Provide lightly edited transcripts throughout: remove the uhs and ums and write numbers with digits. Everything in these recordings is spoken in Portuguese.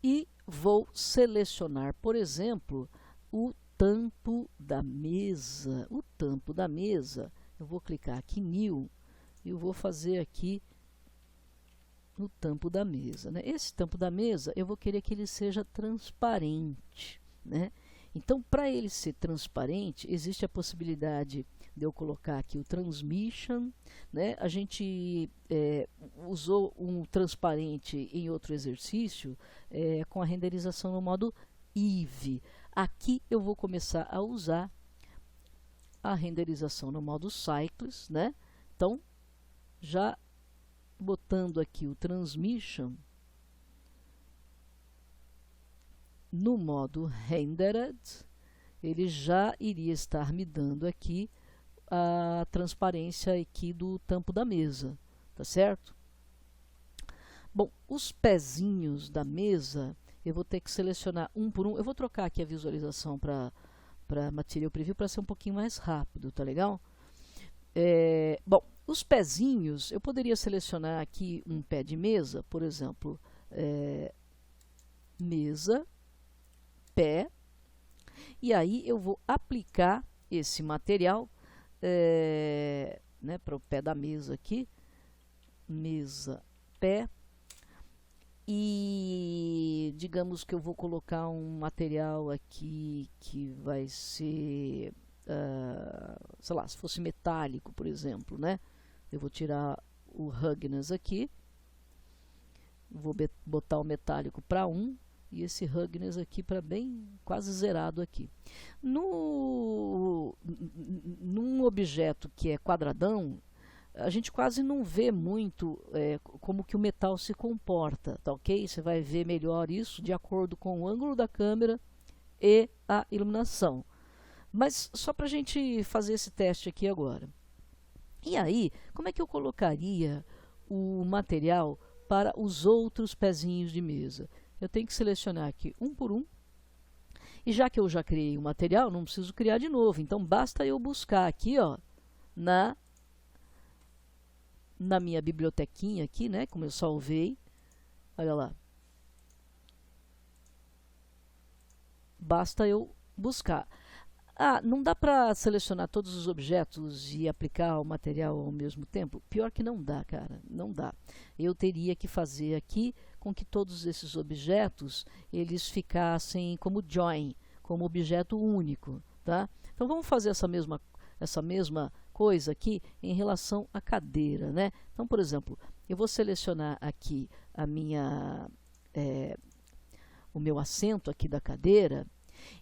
e vou selecionar, por exemplo, o tampo da mesa. O tampo da mesa, eu vou clicar aqui em New e eu vou fazer aqui no tampo da mesa, né? Esse tampo da mesa, eu vou querer que ele seja transparente, né? Então, para ele ser transparente, existe a possibilidade de eu colocar aqui o transmission, né? A gente usou um transparente em outro exercício com a renderização no modo Eevee. Aqui eu vou começar a usar a renderização no modo Cycles, né? Então, já botando aqui o transmission no modo rendered, ele já iria estar me dando aqui a transparência aqui do tampo da mesa, tá certo? Bom, os pezinhos da mesa, eu vou ter que selecionar um por um. Eu vou trocar aqui a visualização para Material Preview para ser um pouquinho mais rápido, tá legal? Bom, os pezinhos, eu poderia selecionar aqui um pé de mesa, por exemplo, mesa, pé, e aí eu vou aplicar esse material né, para o pé da mesa aqui, mesa, pé, e digamos que eu vou colocar um material aqui que vai ser, sei lá, se fosse metálico, por exemplo, né? Eu vou tirar o ruggedness aqui, vou botar o metálico para 1 e esse ruggedness aqui para bem quase zerado aqui. Num objeto que é quadradão, a gente quase não vê muito como que o metal se comporta, tá ok? Você vai ver melhor isso de acordo com o ângulo da câmera e a iluminação. Mas só para a gente fazer esse teste aqui agora. E aí, como é que eu colocaria o material para os outros pezinhos de mesa? Eu tenho que selecionar aqui um por um. E já que eu já criei o material, não preciso criar de novo. Então, basta eu buscar aqui, ó, na minha bibliotequinha aqui, né, como eu salvei. Olha lá. Basta eu buscar. Ah, não dá para selecionar todos os objetos e aplicar o material ao mesmo tempo? Pior que não dá, cara, não dá. Eu teria que fazer aqui com que todos esses objetos eles ficassem como join, como objeto único, tá? Então vamos fazer essa mesma coisa aqui em relação à cadeira, né? Então, por exemplo, eu vou selecionar aqui o meu assento aqui da cadeira.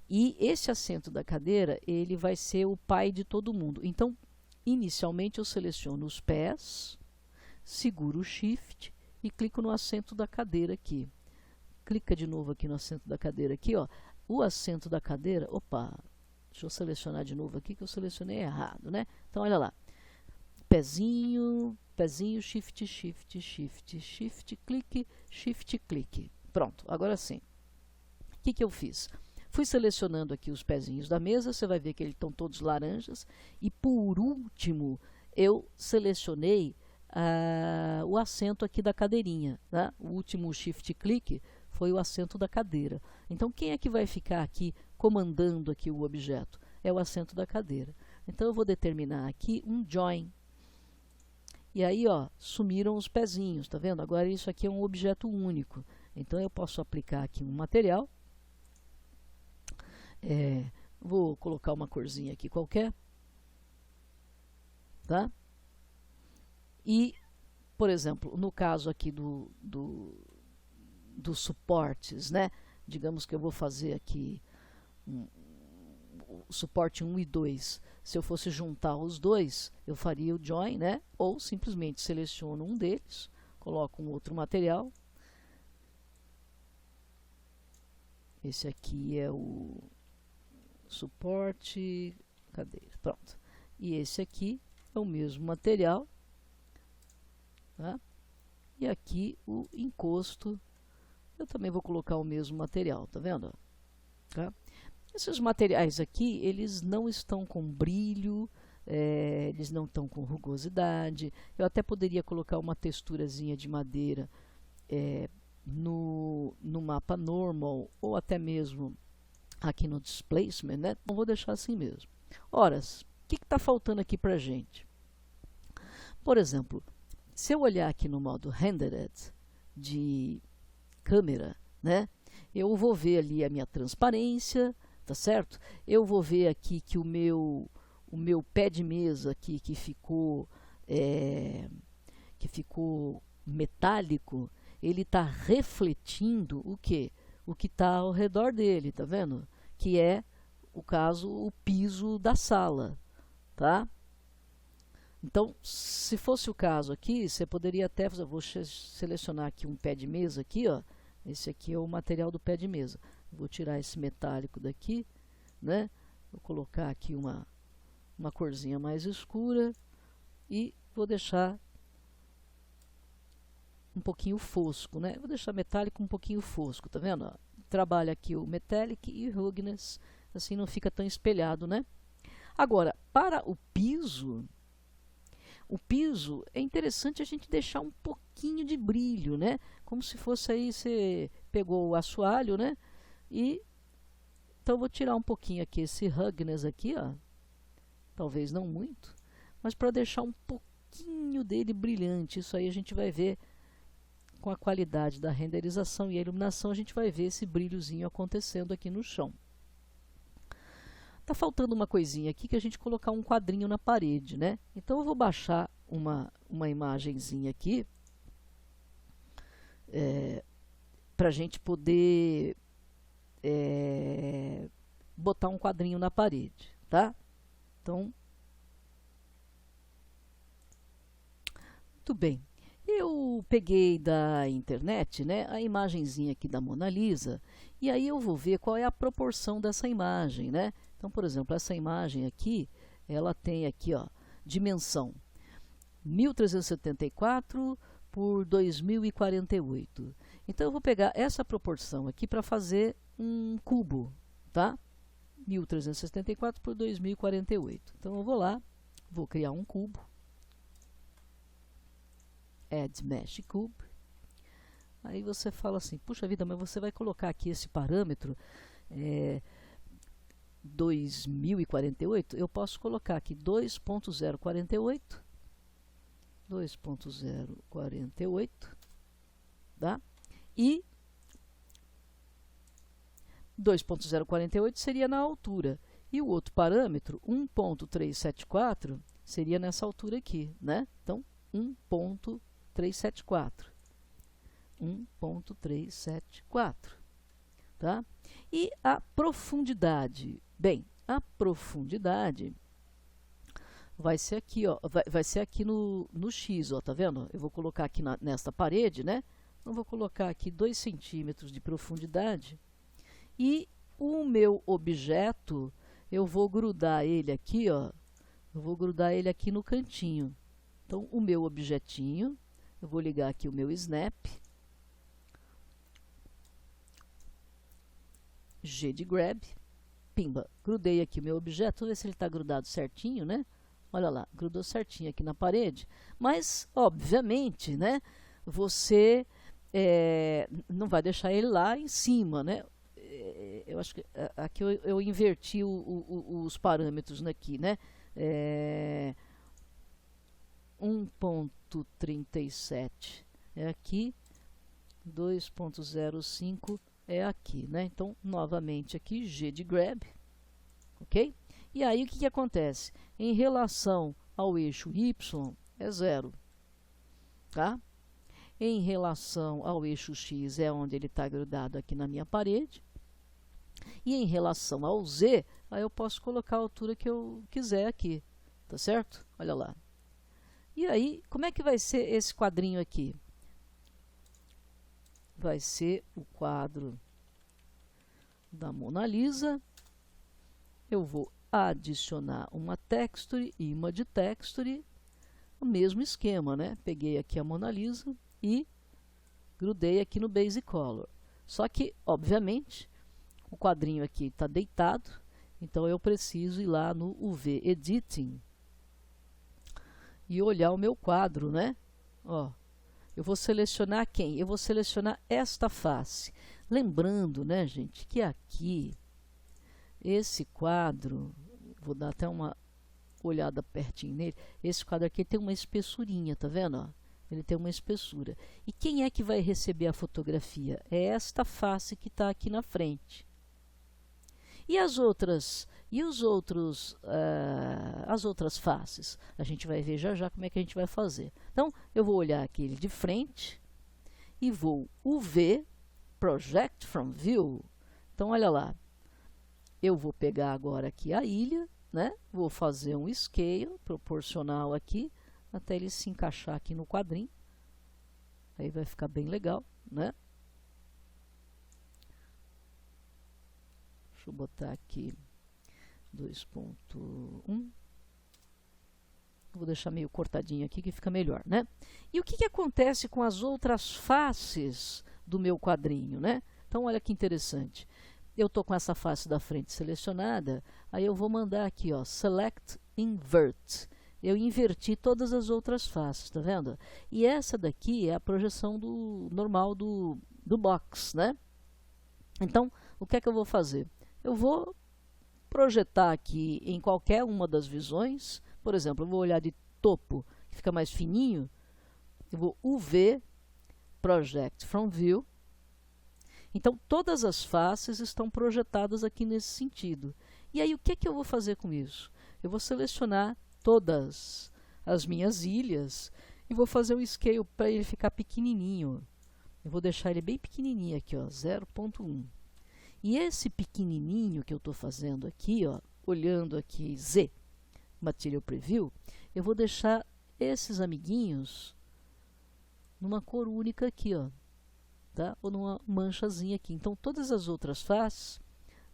E esse assento da cadeira, ele vai ser o pai de todo mundo. Então, inicialmente eu seleciono os pés, seguro o Shift e clico no assento da cadeira aqui. Clica de novo aqui no assento da cadeira aqui, ó. O assento da cadeira, opa, deixa eu selecionar de novo aqui que eu selecionei errado, né? Então, olha lá. Pezinho, pezinho, Shift, Shift, Shift, Shift, clique, Shift, clique. Pronto, agora sim. O que eu fiz? Fui selecionando aqui os pezinhos da mesa, você vai ver que eles estão todos laranjas. E por último, eu selecionei o assento aqui da cadeirinha, né? O último shift click foi o assento da cadeira. Então, quem é que vai ficar aqui comandando aqui o objeto? É o assento da cadeira. Então, eu vou determinar aqui um join. E aí, ó, sumiram os pezinhos, tá vendo? Agora isso aqui é um objeto único. Então, eu posso aplicar aqui um material. Vou colocar uma corzinha aqui qualquer, tá? E, por exemplo, no caso aqui dos suportes, né? Digamos que eu vou fazer aqui suporte 1 e 2. Se eu fosse juntar os dois, eu faria o join, né? Ou simplesmente seleciono um deles, coloco um outro material. Esse aqui é o suporte, cadeira, pronto. E esse aqui é o mesmo material, tá? E aqui o encosto, eu também vou colocar o mesmo material, tá vendo? Tá? Esses materiais aqui, eles não estão com brilho, eles não estão com rugosidade. Eu até poderia colocar uma texturazinha de madeira no mapa normal ou até mesmo aqui no displacement, né? Então vou deixar assim mesmo. Ora, o que está faltando aqui para a gente? Por exemplo, se eu olhar aqui no modo rendered de câmera, né? Eu vou ver ali a minha transparência, tá certo? Eu vou ver aqui que o meu pé de mesa aqui que ficou metálico, ele está refletindo o quê? O que está ao redor dele, tá vendo? Que é, o caso, o piso da sala, tá? Então, se fosse o caso aqui, você poderia até fazer, vou selecionar aqui um pé de mesa aqui, ó. Esse aqui é o material do pé de mesa. Vou tirar esse metálico daqui, né? Vou colocar aqui uma corzinha mais escura e vou deixar um pouquinho fosco, né? Vou deixar metálico um pouquinho fosco, tá vendo? Ó, trabalha aqui o metallic e o ruggedness, assim não fica tão espelhado, né? Agora, para o piso é interessante a gente deixar um pouquinho de brilho, né? Como se fosse aí, você pegou o assoalho, né? E então vou tirar um pouquinho aqui esse ruggedness aqui, ó. Talvez não muito, mas para deixar um pouquinho dele brilhante. Isso aí a gente vai ver com a qualidade da renderização e a iluminação, a gente vai ver esse brilhozinho acontecendo aqui no chão. Tá faltando uma coisinha aqui, que a gente colocar um quadrinho na parede, né? Então eu vou baixar uma imagenzinha aqui para a gente poder botar um quadrinho na parede, tá? Então, muito bem. Eu peguei da internet, né, a imagenzinha aqui da Mona Lisa, e aí eu vou ver qual é a proporção dessa imagem, né? Então, por exemplo, essa imagem aqui, ela tem aqui, ó, dimensão 1374 por 2048. Então, eu vou pegar essa proporção aqui para fazer um cubo, tá? 1374 por 2048. Então, eu vou lá, vou criar um cubo. Add Mesh Cube. Aí você fala assim, puxa vida, mas você vai colocar aqui esse parâmetro 2048? Eu posso colocar aqui 2.048, 2.048, tá? E 2.048 seria na altura. E o outro parâmetro, 1.374, seria nessa altura aqui, né? Então, 1.374. 1.374, tá? E a profundidade? Bem, a profundidade vai ser aqui, ó, vai ser aqui no X, ó, tá vendo? Eu vou colocar aqui nesta parede, né? Então, vou colocar aqui 2 centímetros de profundidade. E o meu objeto, eu vou grudar ele aqui, ó. Eu vou grudar ele aqui no cantinho. Então, o meu objetinho, eu vou ligar aqui o meu snap. G de grab. Pimba, grudei aqui o meu objeto. Vamos ver se ele está grudado certinho, né? Olha lá, grudou certinho aqui na parede. Mas, obviamente, né? Você não vai deixar ele lá em cima, né? Eu acho que aqui eu inverti os parâmetros aqui, né? 1.37 é aqui, 2.05 é aqui, né? Então, novamente aqui, G de grab, ok? E aí, o que acontece? Em relação ao eixo Y, é 0, tá? Em relação ao eixo X, é onde ele está grudado aqui na minha parede. E em relação ao Z, aí eu posso colocar a altura que eu quiser aqui, tá certo? Olha lá. E aí, como é que vai ser esse quadrinho aqui? Vai ser o quadro da Mona Lisa. Eu vou adicionar uma texture, image texture, o mesmo esquema, né? Peguei aqui a Mona Lisa e grudei aqui no Base Color. Só que, obviamente, o quadrinho aqui está deitado, então eu preciso ir lá no UV Editing e olhar o meu quadro, né? Ó, eu vou selecionar quem? Eu vou selecionar esta face. Lembrando, né, gente, que aqui, esse quadro, vou dar até uma olhada pertinho nele, esse quadro aqui tem uma espessurinha, tá vendo? Ó? Ele tem uma espessura. E quem é que vai receber a fotografia? É esta face que está aqui na frente. E as outras, as outras faces? A gente vai ver já já como é que a gente vai fazer. Então, eu vou olhar aquele de frente e vou UV, Project from View. Então, olha lá. Eu vou pegar agora aqui a ilha, né? Vou fazer um scale proporcional aqui, até ele se encaixar aqui no quadrinho. Aí vai ficar bem legal, né? Deixa eu botar aqui 2.1. Vou deixar meio cortadinho aqui que fica melhor, né? E o que acontece com as outras faces do meu quadrinho, né? Então, olha que interessante. Eu estou com essa face da frente selecionada, aí eu vou mandar aqui, ó, Select Invert. Eu inverti todas as outras faces, tá vendo? E essa daqui é a projeção normal do box, né? Então, o que é que eu vou fazer? Eu vou projetar aqui em qualquer uma das visões. Por exemplo, eu vou olhar de topo, que fica mais fininho. Eu vou UV, Project from View. Então, todas as faces estão projetadas aqui nesse sentido. E aí, o que é que eu vou fazer com isso? Eu vou selecionar todas as minhas ilhas e vou fazer um scale para ele ficar pequenininho. Eu vou deixar ele bem pequenininho aqui, ó, 0.1. E esse pequenininho que eu estou fazendo aqui, ó, olhando aqui Z, Material Preview, eu vou deixar esses amiguinhos numa cor única aqui, ó. Tá? Ou numa manchazinha aqui. Então, todas as outras faces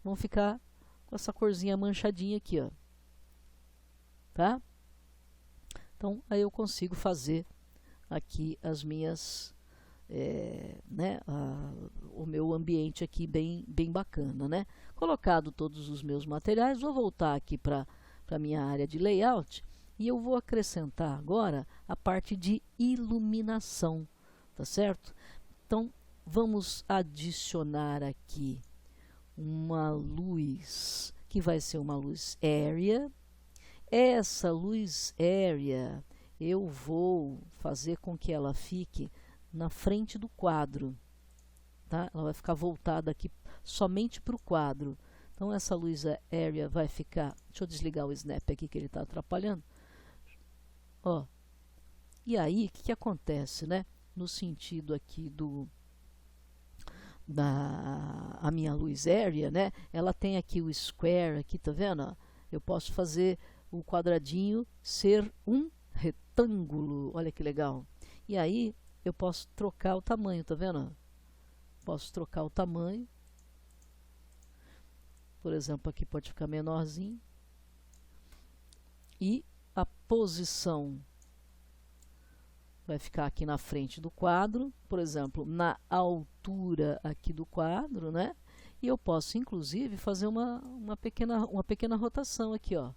vão ficar com essa corzinha manchadinha aqui, ó. Tá? Então, aí eu consigo fazer aqui as minhas, né, o meu ambiente aqui bem bacana, né? Colocado todos os meus materiais, vou voltar aqui para a minha área de layout e eu vou acrescentar agora a parte de iluminação, tá certo? Então, vamos adicionar aqui uma luz, que vai ser uma luz area. Essa luz area, eu vou fazer com que ela fique na frente do quadro. Tá? Ela vai ficar voltada aqui somente para o quadro. Então, essa luz area vai ficar... Deixa eu desligar o snap aqui, que ele está atrapalhando. Ó. E aí, o que acontece, né? No sentido aqui a minha luz area, né? Ela tem aqui o square, aqui, tá vendo? Eu posso fazer o quadradinho ser um retângulo. Olha que legal. E aí, eu posso trocar o tamanho, tá vendo? Posso trocar o tamanho. Por exemplo, aqui pode ficar menorzinho. E a posição vai ficar aqui na frente do quadro, por exemplo, na altura aqui do quadro, né? E eu posso, inclusive, fazer uma pequena rotação aqui, ó.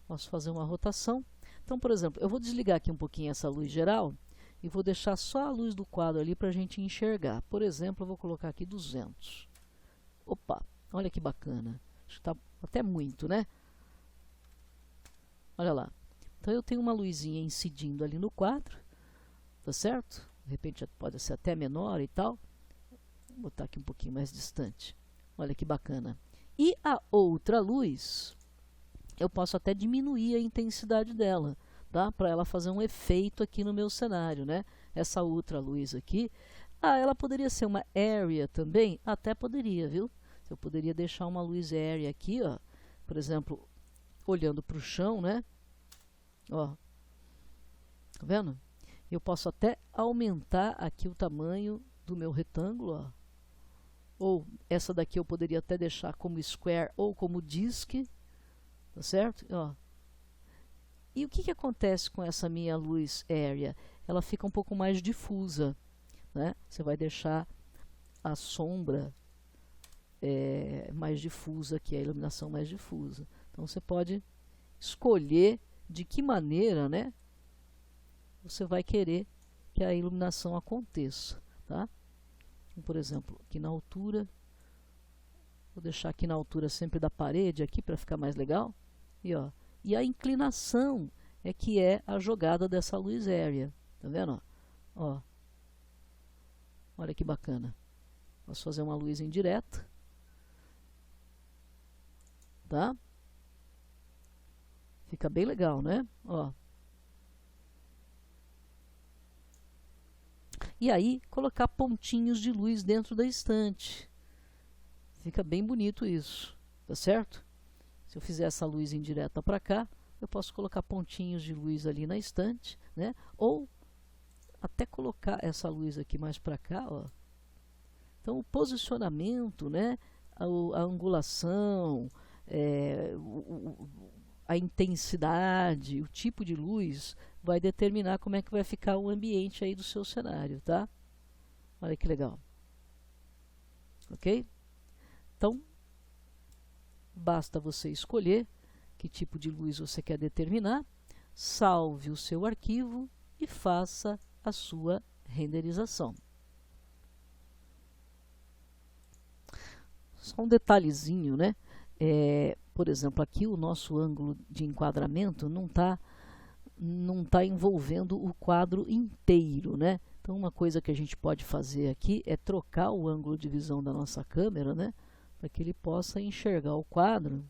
Posso fazer uma rotação. Então, por exemplo, eu vou desligar aqui um pouquinho essa luz geral e vou deixar só a luz do quadro ali para a gente enxergar. Por exemplo, eu vou colocar aqui 200. Opa, olha que bacana. Acho que está até muito, né? Olha lá. Então, eu tenho uma luzinha incidindo ali no quadro, tá certo? De repente, pode ser até menor e tal. Vou botar aqui um pouquinho mais distante. Olha que bacana. E a outra luz, eu posso até diminuir a intensidade dela, tá? Para ela fazer um efeito aqui no meu cenário, né? Essa outra luz aqui, ela poderia ser uma area também? Até poderia, viu? Eu poderia deixar uma luz area aqui, ó. Por exemplo, olhando para o chão, né? Ó, tá vendo? Eu posso até aumentar aqui o tamanho do meu retângulo, ó. Ou essa daqui eu poderia até deixar como square ou como disk, tá certo? Ó. E o que acontece com essa minha luz area? Ela fica um pouco mais difusa, né? Você vai deixar a sombra mais difusa aqui, a iluminação mais difusa. Então, você pode escolher de que maneira, né, você vai querer que a iluminação aconteça, tá? por exemplo, aqui na altura, vou deixar aqui na altura sempre da parede, aqui para ficar mais legal. E a inclinação é que é a jogada dessa luz area. Tá vendo? Ó. Olha que bacana. Posso fazer uma luz indireta. Tá? Fica bem legal, né? Ó. E aí, colocar pontinhos de luz dentro da estante. Fica bem bonito isso, tá certo? Se eu fizer essa luz indireta para cá, eu posso colocar pontinhos de luz ali na estante, né? Ou até colocar essa luz aqui mais para cá, ó. Então, o posicionamento, né? A angulação, a intensidade, o tipo de luz vai determinar como é que vai ficar o ambiente aí do seu cenário, tá? Olha que legal. Ok? Então, basta você escolher que tipo de luz você quer determinar, salve o seu arquivo e faça a sua renderização. Só um detalhezinho, né? Por exemplo, aqui o nosso ângulo de enquadramento não tá envolvendo o quadro inteiro, né? Então, uma coisa que a gente pode fazer aqui é trocar o ângulo de visão da nossa câmera, né? Para que ele possa enxergar o quadro.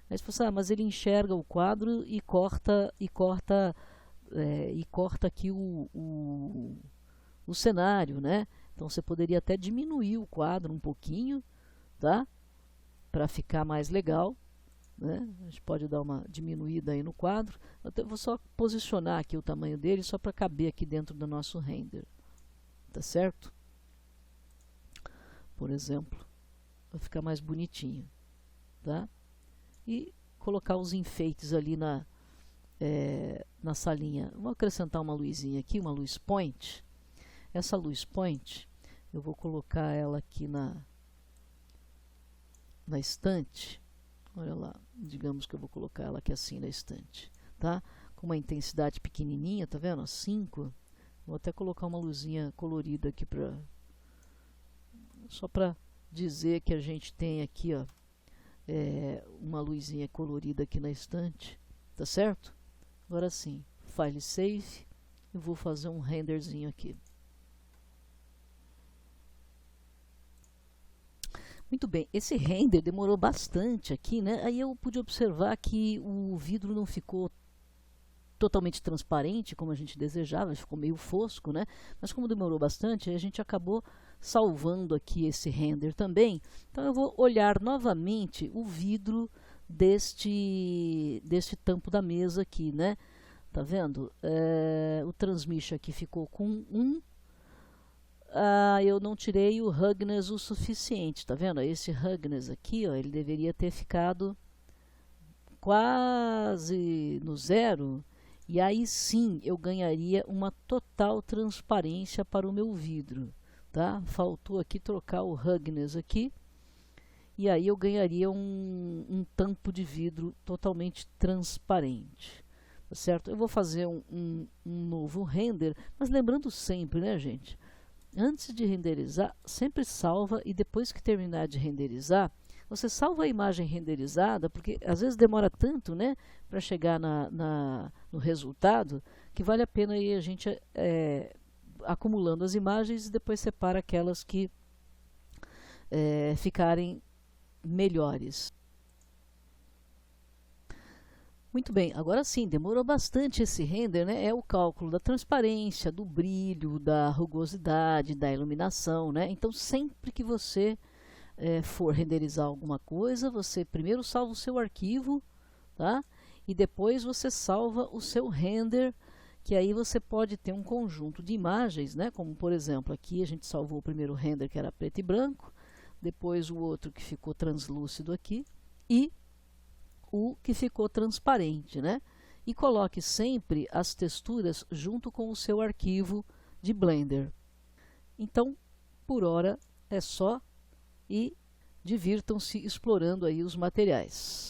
Aí você fala, mas ele enxerga o quadro e corta aqui o cenário, né? Então você poderia até diminuir o quadro um pouquinho, tá? Para ficar mais legal, né? A gente pode dar uma diminuída aí no quadro. Eu vou só posicionar aqui o tamanho dele só para caber aqui dentro do nosso render, tá certo? Por exemplo, vai ficar mais bonitinho, tá? E colocar os enfeites ali na salinha. Vou acrescentar uma luzinha aqui, uma luz point. Essa luz point, eu vou colocar ela aqui na estante. Olha lá, digamos que eu vou colocar ela aqui assim na estante, tá? Com uma intensidade pequenininha, tá vendo? 5. Vou até colocar uma luzinha colorida aqui só para dizer que a gente tem aqui, ó, uma luzinha colorida aqui na estante, tá certo? Agora sim, file save, eu vou fazer um renderzinho aqui. Muito bem, esse render demorou bastante aqui, né? Aí eu pude observar que o vidro não ficou totalmente transparente, como a gente desejava, ficou meio fosco, né? Mas como demorou bastante, a gente acabou salvando aqui esse render também. Então eu vou olhar novamente o vidro deste tampo da mesa aqui, né? Tá vendo? O transmission aqui ficou com 1. Eu não tirei o ruggedness o suficiente, tá vendo? Esse ruggedness aqui, ó, ele deveria ter ficado quase no 0, e aí sim eu ganharia uma total transparência para o meu vidro, tá? Faltou aqui trocar o ruggedness aqui, e aí eu ganharia um tampo de vidro totalmente transparente, tá certo? Eu vou fazer um novo render, mas lembrando sempre, né, gente? Antes de renderizar, sempre salva, e depois que terminar de renderizar, você salva a imagem renderizada, porque às vezes demora tanto, né, para chegar no resultado, que vale a pena aí a gente acumulando as imagens e depois separa aquelas que ficarem melhores. Muito bem, agora sim, demorou bastante esse render, né? É o cálculo da transparência, do brilho, da rugosidade, da iluminação, né? Então, sempre que você for renderizar alguma coisa, você primeiro salva o seu arquivo, tá? E depois você salva o seu render, que aí você pode ter um conjunto de imagens, né? Como, por exemplo, aqui a gente salvou o primeiro render que era preto e branco, depois o outro que ficou translúcido aqui, e o que ficou transparente, né? E coloque sempre as texturas junto com o seu arquivo de Blender. Então, por hora é só, e divirtam-se explorando aí os materiais.